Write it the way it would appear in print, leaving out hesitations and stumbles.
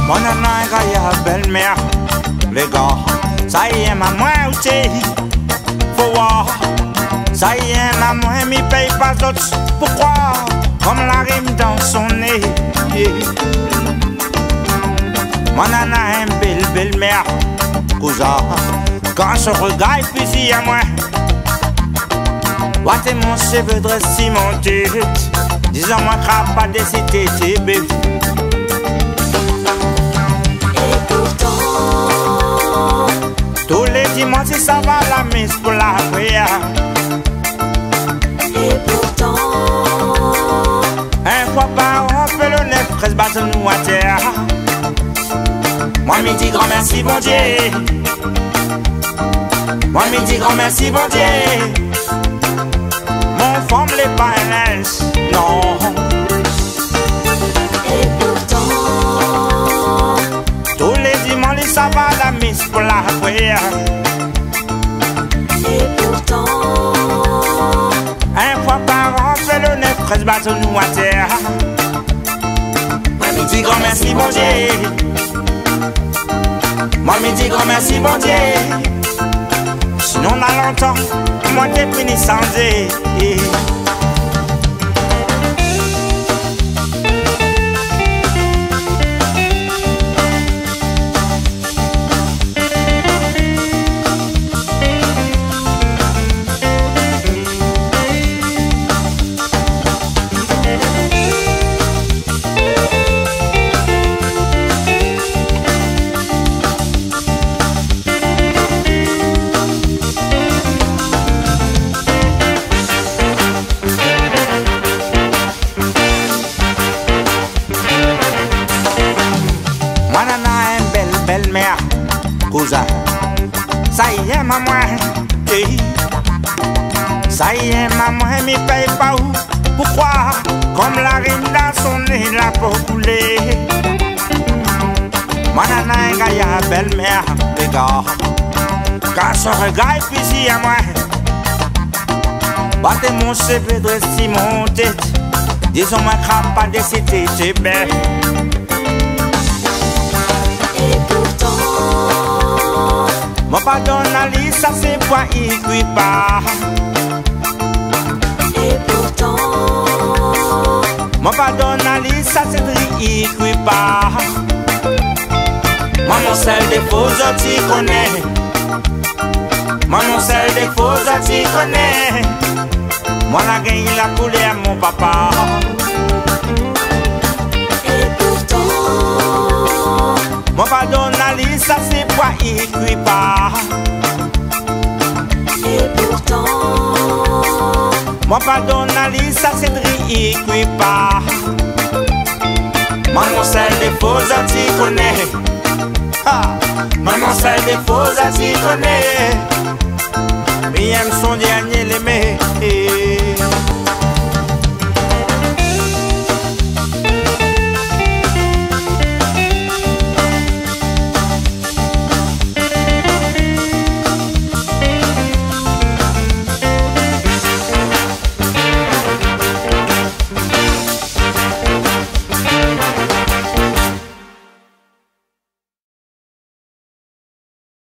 Mon nana est belle-mère, les gars, ça y est, maman ou t'es, faut voir, ça y est, maman, m'y paye pas d'autres, pourquoi, comme la rime dans son nez, Mon nana est belle-mère, cousin, quand je regarde, puis il y a moi, what est mon cheveu dressé, mon tête, disons-moi, qu'il pas décidé, t'es bébé. Tous les dimanches, ça va la messe pour la prière. Et pourtant, un fois par an, on fait le neuf, 13 bâtons nous à terre. Moi, me dis grand merci, bon Dieu. Moi, me dis grand merci, bon Dieu. Mon femme, les pas non. et pourtant, Tous les dimanches, ça va la messe pour la prière. et pourtant, Un fois par an, on fait le neuf, 13 bâtons nous à terre. Moi, me dis grand merci, bon Dieu. Moi, me dis grand merci, bon Dieu. Sinon, on a longtemps, moi, t'es fini sans dire. Moi, nana, une belle-mère, cousin. Ça y est, maman, ça y est, maman, m'y paye pas où. Pourquoi? Comme la rime dans son nez, la peau coulée. Moi, nana, une belle-mère, les gars. Quand je regarde, puis si à moi, battez mon cheveu, dressez mon tête. Disons-moi, qu'il pas décidé, c'est belle. et pourtant, Mon pardon, Ali, ça c'est pas y pas. et pourtant, Mon pardon, Ali, ça c'est y pas. Maman, celle des faux, tu connais. Maman, celle des faux, tu connais. Moi, la gagne la coulée à mon papa. et pourtant, Mon pardon, Ali, ça c'est pas y pas. et pourtant, Mon pardon, Ali, ça c'est y pas. Maman, celle des faux, tu connais. Maman, celle des faux, tu connais. Mais aime son dernier.